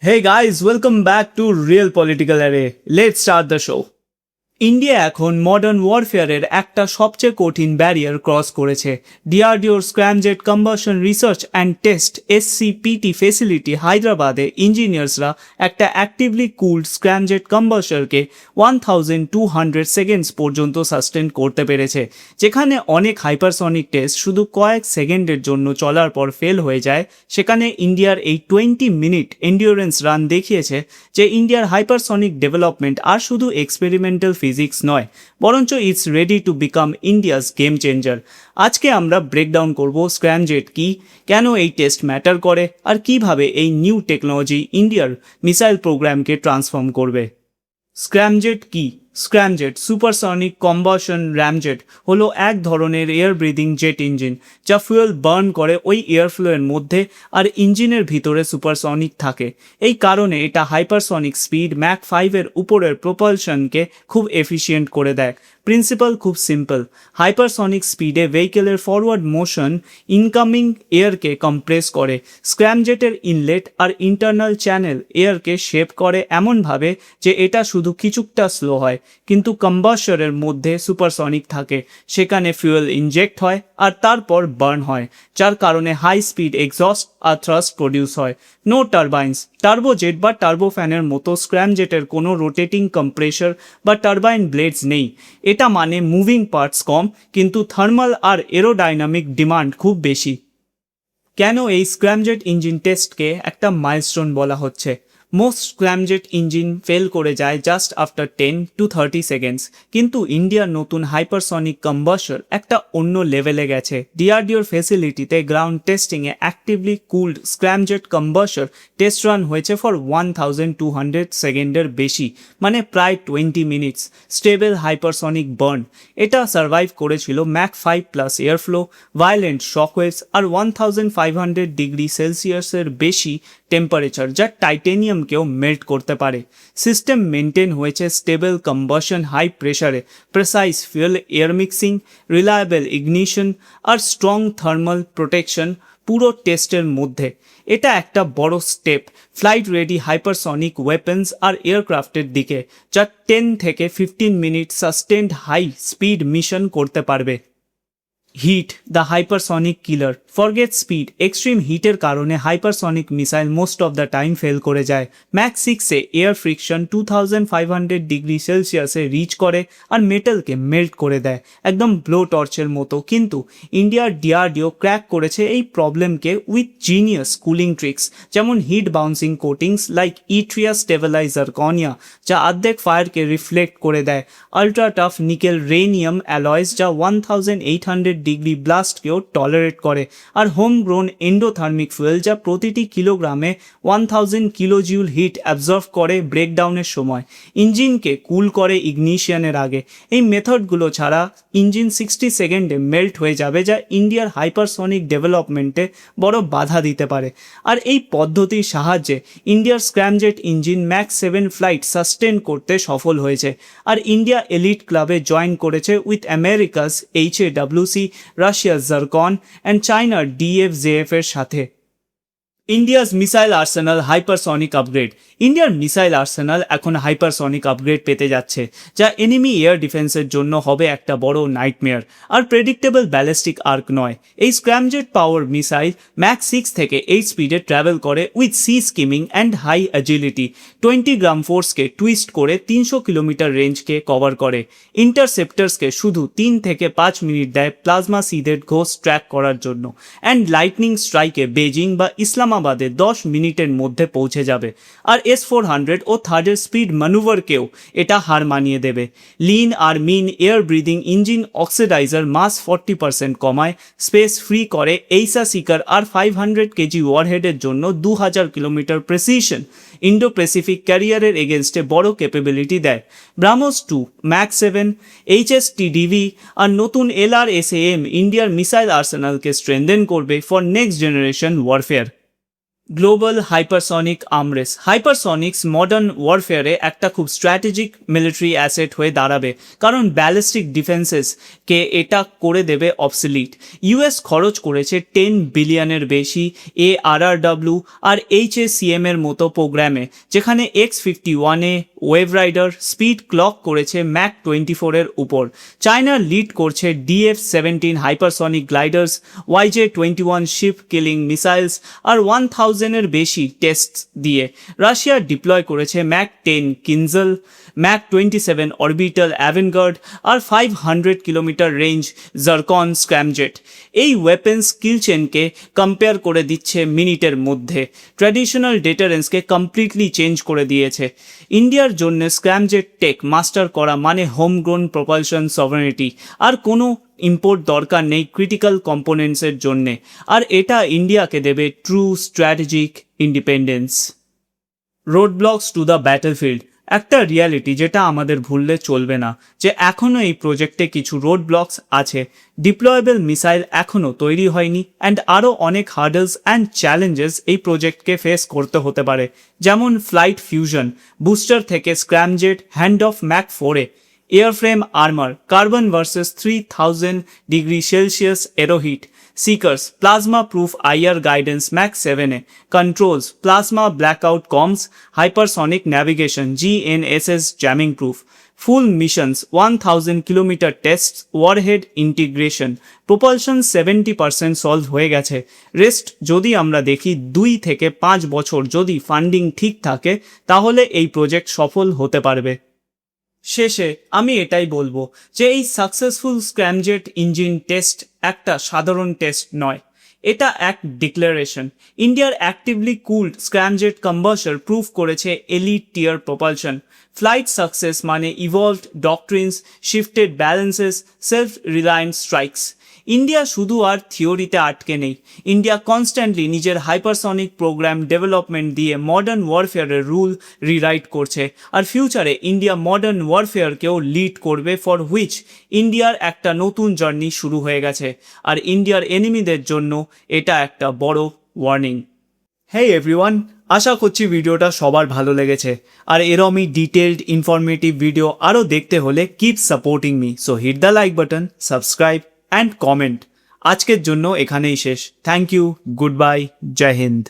Hey guys, welcome back to Real Political Array. Let's start the show. India এখন modern ওয়ারফেয়ারের একটা সবচেয়ে কঠিন ব্যারিয়ার ক্রস করেছে। ডিআরডিওর scramjet combustion research and test SCPT facility হায়দ্রাবাদে ইঞ্জিনিয়ার্সরা একটা অ্যাক্টিভলি কুলড স্ক্র্যামজেট কম্বাশনকে 1200 সেকেন্ডস পর্যন্ত সাস্টেন করতে পেরেছে, যেখানে অনেক হাইপারসনিক টেস্ট শুধু কয়েক সেকেন্ডের জন্য চলার পর ফেল হয়ে যায়। সেখানে ইন্ডিয়ার এই 20 মিনিট এন্ডিওরেন্স রান দেখিয়েছে যে ইন্ডিয়ার হাইপারসনিক ডেভেলপমেন্ট আর শুধু এক্সপেরিমেন্টাল ফিজিক্স নয়, বরঞ্চ it's ready to become India's game changer. আজকে আমরা ব্রেকডাউন করব স্ক্র্যামজেট কি, কেন এই টেস্ট ম্যাটার করে, আর কিভাবে এই নিউ টেকনোলজি ইন্ডিয়ার মিসাইল প্রোগ্রামকে ট্রান্সফর্ম করবে। স্ক্র্যামজেট কি? স্ক্র্যামজেট সুপারসনিক কম্বাশন র্যামজেট হলো এক ধরনের এয়ার ব্রিদিং জেট ইঞ্জিন যা ফুয়েল বার্ন করে ওই এয়ারফ্লোয়ের মধ্যে, আর ইঞ্জিনের ভিতরে সুপারসনিক থাকে। এই কারণে এটা হাইপারসনিক স্পিড ম্যাক 5-এর উপরের প্রপালশনকে খুব এফিশিয়েন্ট করে দেয়। প্রিন্সিপাল খুব সিম্পল। হাইপারসনিক স্পিডে ভেহিকেলের ফরওয়ার্ড মোশন ইনকামিং এয়ারকে কম্প্রেস করে। স্ক্র্যামজেটের ইনলেট আর ইন্টারনাল চ্যানেল এয়ারকে শেপ করে এমনভাবে যে এটা শুধু কিছুটা স্লো হয়, কিন্তু কম্বাসরের মধ্যে সুপারসনিক থাকে। সেখানে ফুয়েল ইনজেক্ট হয় আর তারপর বার্ন হয়, যার কারণে হাই স্পিড এক্সস্ট আর থ্রাস্ট প্রডিউস হয়। নো টারবাইন্স। টার্বোজেট বা টার্বোফ্যানের মতো স্ক্র্যামজেটের কোনো রোটেটিং কম্প্রেসার বা টারবাইন ব্লেডস নেই। এটা মানে মুভিং পার্টস কম, কিন্তু থার্মাল আর এরোডাইনামিক ডিমান্ড খুব বেশি। কেন এই স্ক্র্যামজেট ইঞ্জিন টেস্টকে একটা মাইলস্টোন বলা হচ্ছে? মোস্ট স্ক্র্যামজেট ইঞ্জিন ফেল করে যায় জাস্ট আফটার 10 to 30 সেকেন্ডস, কিন্তু ইন্ডিয়ার নতুন হাইপারসনিক কম্বাসর একটা অন্য লেভেলে গেছে। ডিআরডিওর ফেসিলিটিতে গ্রাউন্ড টেস্টিংয়ে actively cooled scramjet combustor test run হয়েছে ফর 1200 সেকেন্ডের বেশি, মানে প্রায় 20 মিনিটস। Stable hypersonic burn. এটা সার্ভাইভ করেছিল ম্যাক 5+ এয়ারফ্লো, ভায়োলেন্ট শকওয়েভস আর 1500 ডিগ্রি সেলসিয়াসের বেশি টেম্পারেচার, যা টাইটেনিয়ামকেও মেল্ট করতে পারে। সিস্টেম মেনটেন হয়েছে স্টেবল কম্বাশন হাই প্রেশারে, precise fuel air mixing, reliable ignition আর স্ট্রং থার্মাল প্রোটেকশন পুরো টেস্টের মধ্যে। এটা একটা বড় step flight ready hypersonic weapons আর এয়ারক্রাফটের দিকে, যা 10 থেকে 15 minute sustained high speed mission করতে পারবে। Hit the hypersonic killer. Forget speed, extreme হিটের কারণে hypersonic missile most of the time fail করে যায়। ম্যাক 6-এ এয়ার ফ্রিকশন 2500 ডিগ্রি সেলসিয়াসে রিচ করে আর মেটালকে মেল্ট করে দেয়, একদম ব্লো টর্চের মতো। কিন্তু ইন্ডিয়ার ডিআরডিও ক্র্যাক করেছে এই প্রবলেমকে উইথ জিনিয়াস কুলিং ট্রিক্স, যেমন heat bouncing coatings like yttria stabiliser zirconia, যা অর্ধেক ফায়ারকে রিফ্লেক্ট করে দেয়, ultra tough nickel rhenium alloys, যা 1800 ডিগ্রি ব্লাস্টকেও টলারেট করে, আর হোম গ্রোন এন্ডোথার্মিক ফুয়েল, যা প্রতিটি কিলোগ্রামে 1000 কিলোজিউল হিট অ্যাবজর্ভ করে ব্রেকডাউনের সময়, ইঞ্জিনকে কুল করে ইগনিশনের আগে। এই মেথডগুলো ছাড়া ইঞ্জিন 60 সেকেন্ডে মেল্ট হয়ে যাবে, যা ইন্ডিয়ার হাইপারসনিক ডেভেলপমেন্টে বড় বাধা দিতে পারে। আর এই পদ্ধতির সাহায্যে ইন্ডিয়ার scramjet engine Mac 7 flight sustain করতে সফল হয়েছে, আর ইন্ডিয়া এলিট ক্লাবে জয়েন করেছে উইথ আমেরিকাস HAWC, রাশিয়ার জারকন অ্যান্ড চায়নার DFJF এর সাথে। India's missile Arsenal hypersonic upgrade. ইন্ডিয়ার মিসাইল আর্সেনাল এখন হাইপারসনিক আপগ্রেড পেতে যাচ্ছে, যা এনিমি এয়ার ডিফেন্সের জন্য হবে একটা বড় নাইটমেয়ার, আর প্রেডিক্টেবল ব্যালিস্টিক আর্ক নয়। এই স্ক্র্যামজেট পাওয়ার মিসাইল ম্যাক 6 থেকে 8 স্পিডে ট্রাভেল করে with sea skimming and high agility. 20 gram ফোর্সকে টুইস্ট করে 300 কিলোমিটার রেঞ্জকে কভার করে। ইন্টারসেপ্টার্সকে শুধু 3 থেকে 5 মিনিট দেয় প্লাজমা সিডেড ঘোস্ট ট্র্যাক করার জন্য, অ্যান্ড লাইটনিং স্ট্রাইকে বেজিং বা ইসলামাবাদে 10 মিনিটের মধ্যে পৌঁছে যাবে। আর S-400 ও থার্ডের স্পিড ম্যানুভারকেও এটা হার মানিয়ে দেবে। লিন আর মিন এয়ার ব্রিদিং ইঞ্জিন অক্সিডাইজার মাস 40% কমায়, স্পেস ফ্রি করে এইসা সিকার আর 500 কেজি ওয়ারহেডের জন্য 2000 কিলোমিটার প্রেসিশন ইন্ডো প্যাসিফিক ক্যারিয়ারের এগেনস্টে বড় ক্যাপেবিলিটি দেয়। ব্রাহ্মস 2, ম্যাক 7, HSTDV আর নতুন LRSAM ইন্ডিয়ার মিসাইল আর্সেনালকে স্ট্রেনদেন করবে for next generation warfare. Global hypersonic arms race. Hypersonics modern ওয়ারফেয়ারে একটা খুব স্ট্র্যাটেজিক মিলিটারি অ্যাসেট হয়ে দাঁড়াবে, কারণ ব্যালিস্টিক ডিফেন্সেসকে এটা করে দেবে অবসলিট। ইউএস খরচ করেছে 10 বিলিয়নের বেশি ARRW আর HACM এর মতো প্রোগ্রামে, যেখানে X-51A wave rider speed clock করেছে ম্যাক 24 এর উপর। চায়না লিড করছে DF-17 hypersonic gliders, YJ-21 ship killing missiles আর 1000-এর বেশি টেস্ট দিয়ে। রাশিয়া ডিপ্লয় করেছে Mach 10 Kinzhal, Mach 27 orbital Avangard আর 500 কিলোমিটার রেঞ্জ জারকন স্ক্র্যামজেট। এই ওয়েপেন স্কিল চেনকে কম্পেয়ার করে দিচ্ছে মিনিটের মধ্যে, ট্র্যাডিশনাল ডেটারেন্সকে কমপ্লিটলি চেঞ্জ করে দিয়েছে। ইন্ডিয়ার জন্য স্ক্র্যামজেট টেক মাস্টার করা মানে হোমগ্রোন প্রপালশন সভারেনিটি, আর কোনো ইম্পোর্ট দরকার নেই ক্রিটিক্যাল কম্পোনেন্টসের জন্যে, আর এটা ইন্ডিয়াকে দেবে true strategic independence. Road blocks to the battlefield. একটা রিয়ালিটি যেটা আমাদের ভুললে চলবে না, যে এখনও এই প্রজেক্টে কিছু রোড ব্লকস আছে। ডিপ্লয়েবল মিসাইল এখনও তৈরি হয়নি, অ্যান্ড আরও অনেক হার্ডলস অ্যান্ড চ্যালেঞ্জেস এই প্রজেক্টকে ফেস করতে হতে পারে, যেমন ফ্লাইট ফিউশন, বুস্টার থেকে স্ক্র্যামজেট, হ্যান্ড অফ ম্যাক 4-এ, airframe armour, carbon versus 3000 degree Celsius aeroheat, seekers, plasma proof IR guidance Mach 7-এ, controls, plasma blackout comms, hypersonic navigation GNSS jamming proof, full missions 1000 kilometre test, warhead integration, propulsion 70% solve হয়ে গেছে। Rest যদি আমরা দেখি 2 থেকে 5 বছর যদি funding ঠিক থাকে, তাহলে এই প্রজেক্ট সফল হতে পারবে। শেষে আমি এটাই বলবো যে এই সাকসেসফুল স্ক্র্যামজেট ইঞ্জিন টেস্ট একটা সাধারণ টেস্ট নয়, এটা এক ডিক্লারেশন। ইন্ডিয়ার actively cooled scramjet combustor prove করেছে elite tier propulsion. Flight success মানে evolved doctrines, shifted balances, self reliant strikes. India শুধু আর থিওরিতে আটকে নেই, ইন্ডিয়া কনস্ট্যান্টলি নিজের হাইপারসনিক প্রোগ্রাম ডেভেলপমেন্ট দিয়ে মডার্ন ওয়ারফেয়ারের রুল রিরাইট করছে, আর ফিউচারে ইন্ডিয়া মডার্ন ওয়ারফেয়ারকেও লিড করবে, ফর হুইচ ইন্ডিয়ার একটা নতুন জার্নি শুরু হয়ে গেছে, আর ইন্ডিয়ার এনিমিদের জন্য এটা একটা বড় ওয়ার্নিং। হেই এভরিওয়ান, আশা করছি ভিডিওটা সবার ভালো লেগেছে, আর এরমই ডিটেলড ইনফরমেটিভ ভিডিও আরও দেখতে হলে keep supporting me, so hit the like button, subscribe and comment. আজকের জন্য এখানেই শেষ। থ্যাংক ইউ, গুড বাই, জয় হিন্দ।